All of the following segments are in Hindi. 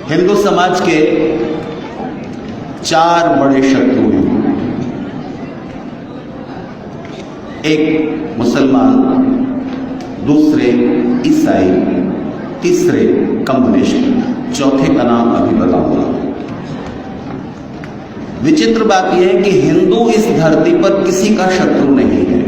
हिंदू समाज के चार बड़े शत्रु हैं। एक मुसलमान, दूसरे ईसाई, तीसरे कम्युनिस्ट, चौथे का नाम अभी बताऊंगा। विचित्र बात यह है कि हिंदू इस धरती पर किसी का शत्रु नहीं है,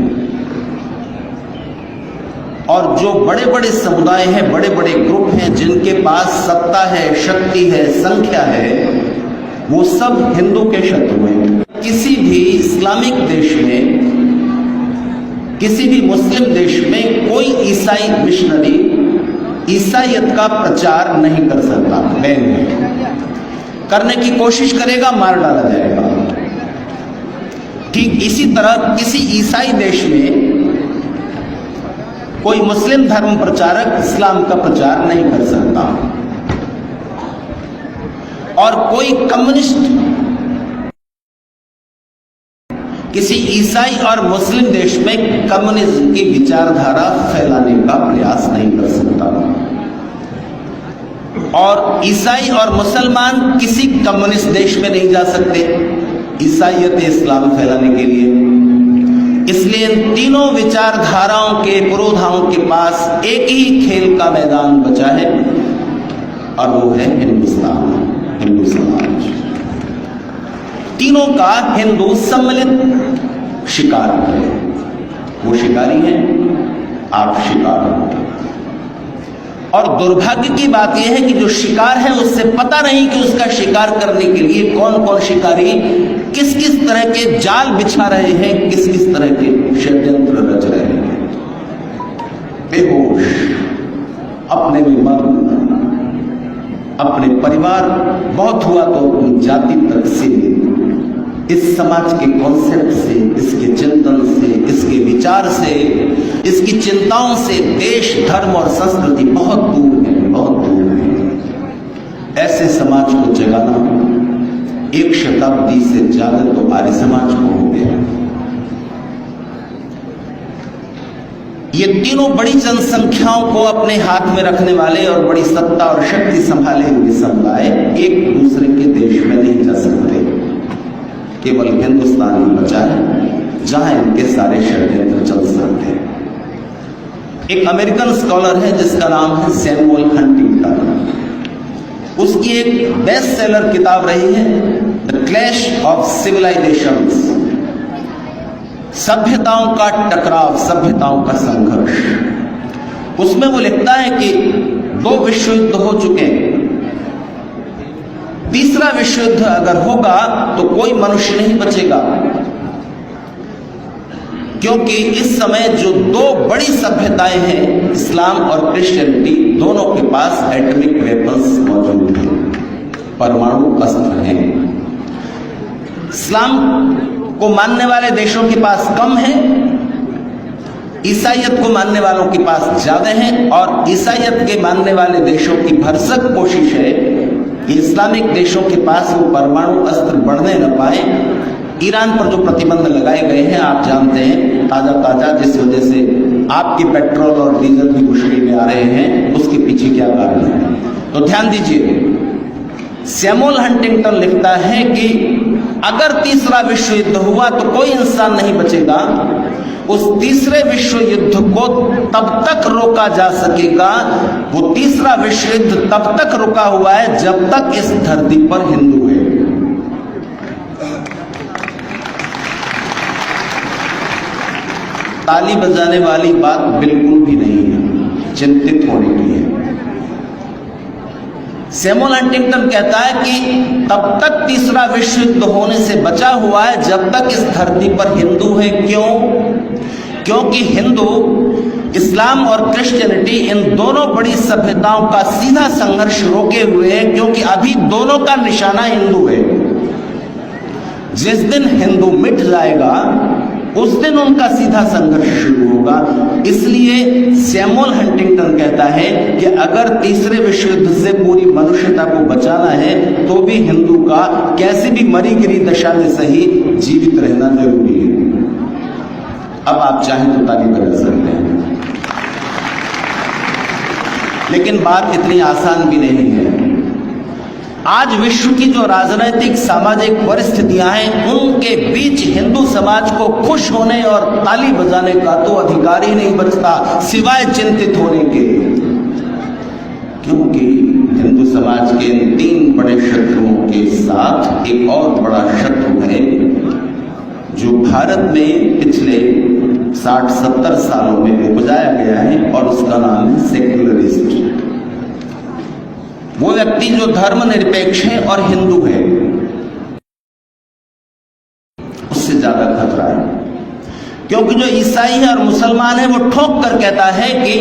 और जो बड़े बड़े समुदाय हैं, बड़े बड़े ग्रुप हैं, जिनके पास सत्ता है, शक्ति है, संख्या है, वो सब हिंदू के शत्रु हैं। किसी भी इस्लामिक देश में, किसी भी मुस्लिम देश में कोई ईसाई मिशनरी ईसाईयत का प्रचार नहीं कर सकता, बैन है। करने की कोशिश करेगा, मार डाला जाएगा। ठीक इसी तरह किसी ईसाई देश में कोई मुस्लिम धर्म प्रचारक इस्लाम का प्रचार नहीं कर सकता, और कोई कम्युनिस्ट किसी ईसाई और मुस्लिम देश में कम्युनिज्म की विचारधारा फैलाने का प्रयास नहीं कर सकता, और ईसाई और मुसलमान किसी कम्युनिस्ट देश में नहीं जा सकते ईसाईयत इस्लाम फैलाने के लिए। इसलिए इन तीनों विचारधाराओं के पुरोधाओं के पास एक ही खेल का मैदान बचा है, और वो है हिंदुस्तान, हिंदू समाज। तीनों का हिंदू सम्मिलित शिकार है। वो शिकारी हैं, आप शिकार हो। और दुर्भाग्य की बात यह है कि जो शिकार है उससे पता नहीं कि उसका शिकार करने के लिए कौन कौन शिकारी किस किस तरह के जाल बिछा रहे हैं, किस किस तरह के षड्यंत्र रच रहे हैं। बेहोश, अपने में मग्न, अपने परिवार, बहुत हुआ तो अपनी जाति तक सीमित, इस समाज के कॉन्सेप्ट से, इसके चिंतन से, इसके विचार से, इसकी चिंताओं से देश, धर्म और संस्कृति बहुत दूर है, बहुत दूर है। ऐसे समाज को जगाना एक शताब्दी से ज्यादा तो आर्य समाज को हो गया। ये तीनों बड़ी जनसंख्याओं को अपने हाथ में रखने वाले और बड़ी सत्ता और शक्ति संभाले हुए समुदाय एक दूसरे के देश में नहीं जा सकते। केवल हिंदुस्तान ही बचा है जहां इनके सारे षड्यंत्र चल सकते हैं। एक अमेरिकन स्कॉलर है जिसका नाम है सैमुअल हंटिंगटन। उसकी एक बेस्ट सेलर किताब रही है द क्लैश ऑफ सिविलाइजेशंस, सभ्यताओं का टकराव, सभ्यताओं का संघर्ष। उसमें वो लिखता है कि 2 विश्व युद्ध हो चुके हैं, तीसरा विश्व युद्ध अगर होगा तो कोई मनुष्य नहीं बचेगा, क्योंकि इस समय जो 2 बड़ी सभ्यताएं हैं, इस्लाम और क्रिश्चियनिटी, दोनों के पास एटॉमिक वेपन्स मौजूद हैं, परमाणु अस्त्र हैं। इस्लाम को मानने वाले देशों के पास कम है, ईसाईयत को मानने वालों के पास ज्यादा है, और ईसाईयत के मानने वाले देशों की भरसक कोशिश है कि इस्लामिक देशों के पास वो परमाणु अस्त्र बढ़ने न पाए। ईरान पर जो प्रतिबंध लगाए गए हैं आप जानते हैं, ताजा, जिस वजह से आपके पेट्रोल और डीजल भी मुश्किल में आ रहे हैं, उसके पीछे क्या कारण है। तो ध्यान दीजिए, सैमुअल हंटिंगटन लिखता है कि अगर तीसरा विश्व युद्ध हुआ तो कोई इंसान नहीं बचेगा। उस तीसरे विश्व युद्ध को तब तक रोका जा सकेगा, वो तीसरा विश्व युद्ध तब तक रुका हुआ है जब तक इस धरती पर हिंदू है। ताली बजाने वाली बात बिल्कुल भी नहीं है, चिंतित होने की है। सैमुअल हंटिंगटन कहता है कि तब तक तीसरा विश्व युद्ध होने से बचा हुआ है जब तक इस धरती पर हिंदू है। क्यों? क्योंकि हिंदू इस्लाम और क्रिश्चियनिटी इन दोनों बड़ी सभ्यताओं का सीधा संघर्ष रोके हुए है, क्योंकि अभी दोनों का निशाना हिंदू है। जिस दिन हिंदू मिट जाएगा उस दिन उनका सीधा संघर्ष शुरू होगा। इसलिए सैमुअल हंटिंगटन कहता है कि अगर तीसरे विश्व युद्ध से पूरी मनुष्यता को बचाना है तो भी हिंदू का कैसे भी मरी गिरी दशा में सही जीवित रहना जरूरी है। अब आप चाहें तो ताली बजा सकते हैं, लेकिन बात इतनी आसान भी नहीं है। आज विश्व की जो राजनीतिक सामाजिक परिस्थितियां हैं, उनके बीच हिंदू समाज को खुश होने और ताली बजाने का तो अधिकार ही नहीं बचता सिवाय चिंतित होने के। क्योंकि हिंदू समाज के इन 3 बड़े शत्रुओं के साथ एक और बड़ा शत्रु है जो भारत में पिछले 60-70 सालों में उपजाया गया है, और उसका नाम है सेक्युलरिस्ट। वो व्यक्ति जो धर्मनिरपेक्ष है और हिंदू है, उससे ज्यादा खतरा है। क्योंकि जो ईसाई है और मुसलमान है, वो ठोक कर कहता है कि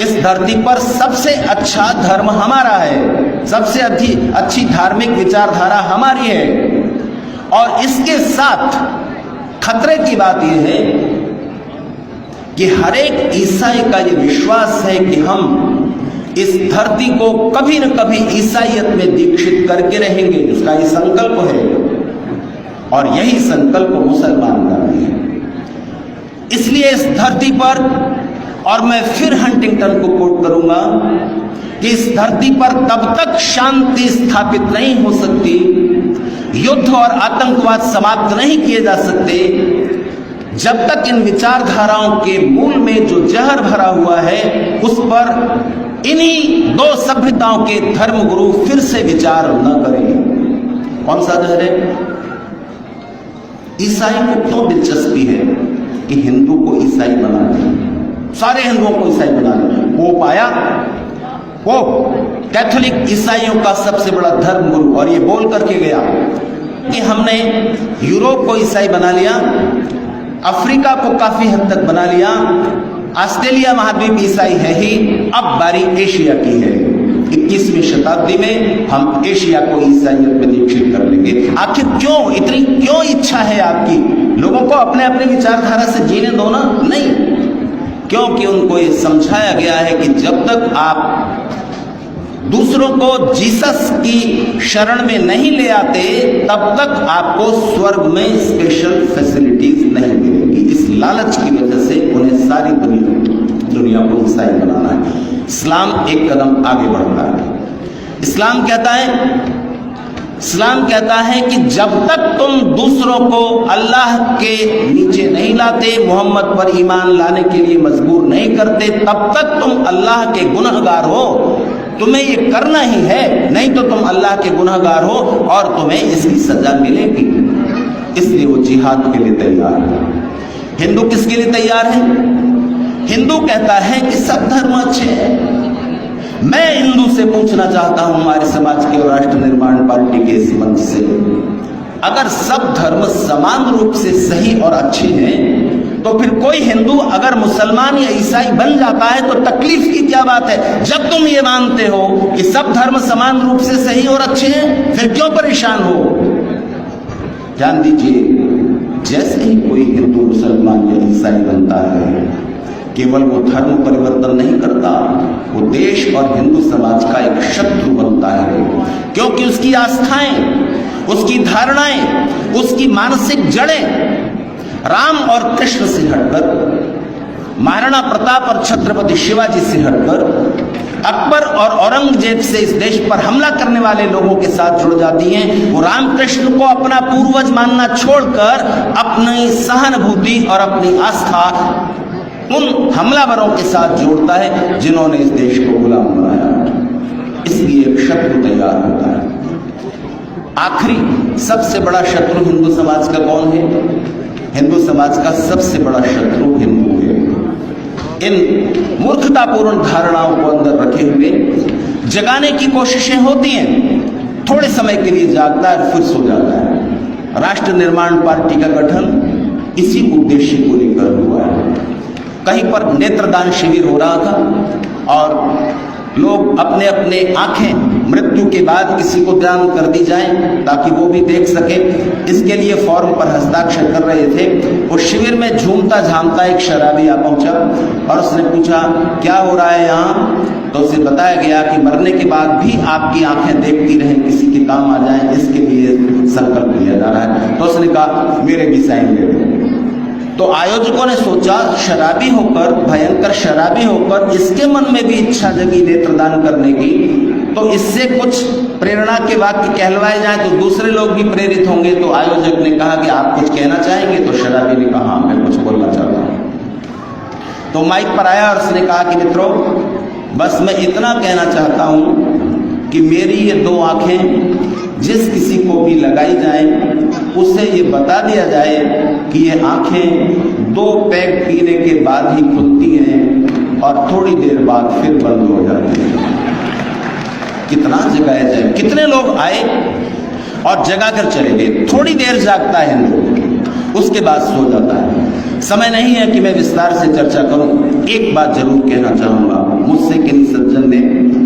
इस धरती पर सबसे अच्छा धर्म हमारा है, सबसे अच्छी धार्मिक विचारधारा हमारी है। और इसके साथ खतरे की बात यह है कि हर एक ईसाई का यह विश्वास है कि हम इस धरती को कभी न कभी ईसाईयत में दीक्षित करके रहेंगे, उसका ये संकल्प है। और यही संकल्प मुसलमान का भी है। इसलिए इस धरती पर, और मैं फिर हंटिंगटन को कोट करूंगा कि इस धरती पर तब तक शांति स्थापित नहीं हो सकती, युद्ध और आतंकवाद समाप्त नहीं किए जा सकते, जब तक इन विचारधाराओं के मूल में जो जहर भरा हुआ है उस पर इन्हीं 2 सभ्यताओं के धर्मगुरु फिर से विचार न करें। कौन सा जहर है? ईसाई को क्यों दिलचस्पी है कि हिंदू को ईसाई बना दें, सारे हिंदुओं को ईसाई बना दें? पोप आया, पोप कैथोलिक ईसाइयों का सबसे बड़ा धर्मगुरु, और ये बोल करके गया कि हमने यूरोप को ईसाई बना लिया, अफ्रीका को काफी हद तक बना लिया, ऑस्ट्रेलिया महाद्वीप ईसाई है ही, अब बारी एशिया की है। 21वीं शताब्दी में हम एशिया को ईसाईयत में दीक्षित कर लेंगे। आखिर क्यों, इतनी क्यों इच्छा है आपकी? लोगों को अपने अपने विचारधारा से जीने दो ना। नहीं, क्योंकि उनको ये समझाया गया है कि जब तक आप दूसरों को जीसस की शरण में नहीं ले आते, तब तक आपको स्वर्ग में स्पेशल फैसिलिटीज नहीं मिलेगी। इस लालच की वजह से उन्हें सारी दुनिया को ईसाई बनाना है। इस्लाम एक कदम आगे बढ़ता है। इस्लाम कहता है कि जब तक तुम दूसरों को अल्लाह के नीचे नहीं लाते, मोहम्मद पर ईमान लाने के लिए मजबूर नहीं करते, तब तक तुम अल्लाह के गुनहगार हो। तुम्हें ये करना ही है, नहीं तो तुम अल्लाह के गुनहगार हो और तुम्हें इसकी सजा मिलेगी। इसलिए वो जिहाद के लिए तैयार है। हिंदू किसके लिए तैयार है? हिंदू कहता है कि सब धर्म अच्छे हैं। मैं हिंदू से पूछना चाहता हूं, हमारे समाज के और राष्ट्र निर्माण पार्टी के इस मंच से, अगर सब धर्म समान रूप से सही और अच्छे हैं, तो फिर कोई हिंदू अगर मुसलमान या ईसाई बन जाता है तो तकलीफ की क्या बात है? जब तुम ये मानते हो कि सब धर्म समान रूप से सही और अच्छे हैं, फिर क्यों परेशान हो? जान दीजिए, जैसे ही कोई हिंदू मुसलमान या ईसाई बनता है, केवल वो धर्म परिवर्तन नहीं करता, वो देश और हिंदू समाज का एक शत्रु बनता है। क्योंकि उसकी आस्थाएं, उसकी धारणाएं, उसकी मानसिक जड़ें राम और कृष्ण से हटकर, महाराणा प्रताप और छत्रपति शिवाजी से हटकर, अकबर और औरंगजेब से इस देश पर हमला करने वाले लोगों के साथ जुड़ जाती हैं। वो रामकृष्ण को अपना पूर्वज मानना छोड़कर अपनी सहानुभूति और अपनी आस्था उन हमलावरों के साथ जोड़ता है जिन्होंने इस देश को गुलाम बनाया। इसलिए एक शत्रु तैयार होता है। आखिरी सबसे बड़ा शत्रु हिंदू समाज का कौन है? हिंदू समाज का सबसे बड़ा शत्रु हिंदू है। इन मूर्खतापूर्ण धारणाओं को अंदर रखे हुए जगाने की कोशिशें होती हैं, थोड़े समय के लिए जागता है फिर सो जाता है। राष्ट्र निर्माण पार्टी का गठन इसी उद्देश्य को लेकर हुआ है। कहीं पर नेत्रदान शिविर हो रहा था और लोग अपने अपने आंखें मृत्यु के बाद किसी को दान कर दी जाए ताकि वो भी देख सके, इसके लिए फॉर्म पर हस्ताक्षर कर रहे थे। उस शिविर में झूमता झामता एक शराबी आ पहुंचा और उसने पूछा क्या हो रहा है यहाँ? तो उसे बताया गया कि मरने के बाद भी आपकी आंखें देखती रहें, किसी के काम आ जाए, इसके लिए संकल्प लिया जा रहा है। तो उसने कहा मेरे भी साइन ले दो। तो आयोजकों ने सोचा शराबी होकर, भयंकर शराबी होकर इसके मन में भी इच्छा जगी नेत्रदान करने की, तो तो इससे कुछ प्रेरणा के वाक्य कहलवाए जाएं तो दूसरे लोग भी प्रेरित होंगे। तो आयोजक ने कहा कि आप कुछ कहना चाहेंगे? तो शराबी ने कहा हाँ, मैं कुछ बोलना चाहता हूँ। तो माइक पर आया और उसने कहा कि मित्रों, बस मैं इतना कहना चाहता हूँ कि मेरी ये दो आंखें जिस किसी को भी लगाई जाए उसे ये बता दिया जाए कि ये आंखें 2 पैग पीने के बाद ही खुलती हैं और थोड़ी देर बाद फिर बंद हो जाती हैं। कितना जगाया जाए? कितने लोग आए और जगा कर चले गए। थोड़ी देर जागता है हिंदू, उसके बाद सो जाता है। समय नहीं है कि मैं विस्तार से चर्चा करूं। एक बात जरूर कहना चाहूंगा, मुझसे किन सज्जन ने,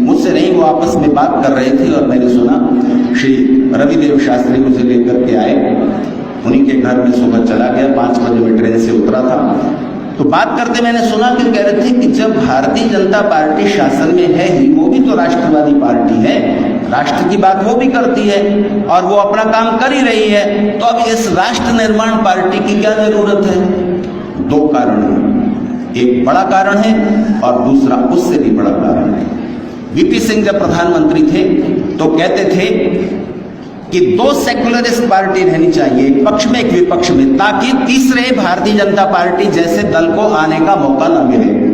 मुझसे नहीं, वो आपस में बात कर रहे थे और मैंने सुना श्री रविदेव शास्त्री मुझे लेकर के आए। उन्हीं के घर में सुबह चला गया, 5 बजे में ट्रेन से उतरा था। तो बात करते मैंने सुना कि कह रहे थे कि जब भारतीय जनता पार्टी शासन में है ही, वो भी तो राष्ट्रवादी पार्टी है, राष्ट्र की बात वो भी करती है और वो अपना काम कर ही रही है, तो अब इस राष्ट्र निर्माण पार्टी की क्या जरूरत है? 2 कारण है, एक बड़ा कारण है और दूसरा उससे भी बड़ा कारण है। वीपी सिंह जब प्रधानमंत्री थे तो कहते थे कि 2 सेक्युलरिस्ट पार्टी रहनी चाहिए, एक पक्ष में एक विपक्ष में, ताकि तीसरे भारतीय जनता पार्टी जैसे दल को आने का मौका न मिले।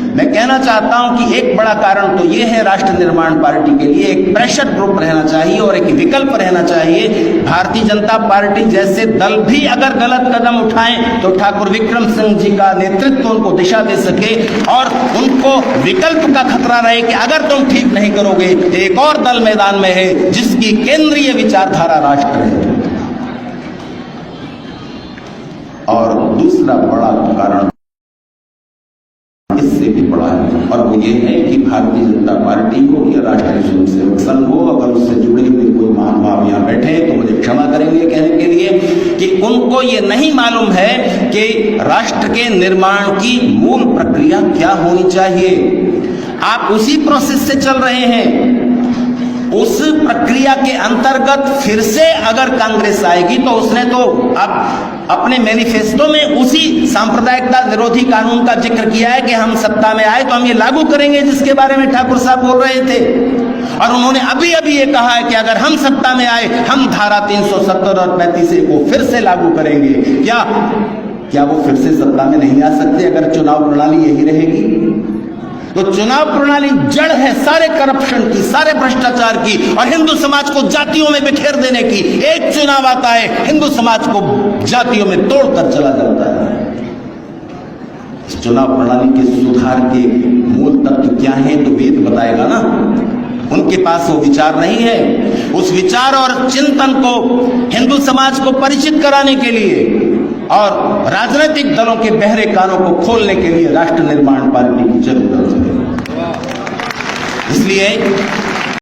मैं कहना चाहता हूं कि एक बड़ा कारण तो यह है, राष्ट्र निर्माण पार्टी के लिए एक प्रेशर ग्रुप रहना चाहिए और एक विकल्प रहना चाहिए। भारतीय जनता पार्टी जैसे दल भी अगर गलत कदम उठाएं तो ठाकुर विक्रम सिंह जी का नेतृत्व उनको दिशा दे सके और उनको विकल्प का खतरा रहे कि अगर तुम ठीक नहीं करोगे तो एक और दल मैदान में है जिसकी केंद्रीय विचारधारा राष्ट्र है। और दूसरा बड़ा कारण इससे भी बड़ा है और वो ये है कि भारतीय जनता पार्टी हो या राष्ट्रीय स्वयंसेवक संघ हो, अगर उससे जुड़े हुए कोई महानुभाव यहाँ बैठे तो मुझे क्षमा करेंगे कहने के लिए कि उनको ये नहीं मालूम है कि राष्ट्र के निर्माण की मूल प्रक्रिया क्या होनी चाहिए। आप उसी प्रोसेस से चल रहे हैं। उस प्रक्रिया के अंतर्गत फिर से अगर कांग्रेस आएगी तो उसने तो अब अपने मैनिफेस्टो में उसी सांप्रदायिकता विरोधी कानून का जिक्र किया है कि हम सत्ता में आए तो हम ये लागू करेंगे, जिसके बारे में ठाकुर साहब बोल रहे थे। और उन्होंने अभी अभी ये कहा है कि अगर हम सत्ता में आए हम धारा 370 और 35A को फिर से लागू करेंगे। क्या वो फिर से सत्ता में नहीं आ सकते अगर चुनाव प्रणाली यही रहेगी? तो चुनाव प्रणाली जड़ है सारे करप्शन की, सारे भ्रष्टाचार की और हिंदू समाज को जातियों में बिखेर देने की। एक चुनाव आता है, हिंदू समाज को जातियों में तोड़कर चला जाता है। इस चुनाव प्रणाली के सुधार के मूल तत्व क्या है तो वेद बताएगा ना। उनके पास वो विचार नहीं है। उस विचार और चिंतन को हिंदू समाज को परिचित कराने के लिए और राजनीतिक दलों के बहरे कानों को खोलने के लिए राष्ट्र निर्माण पार्टी की जरूरत है। इसलिए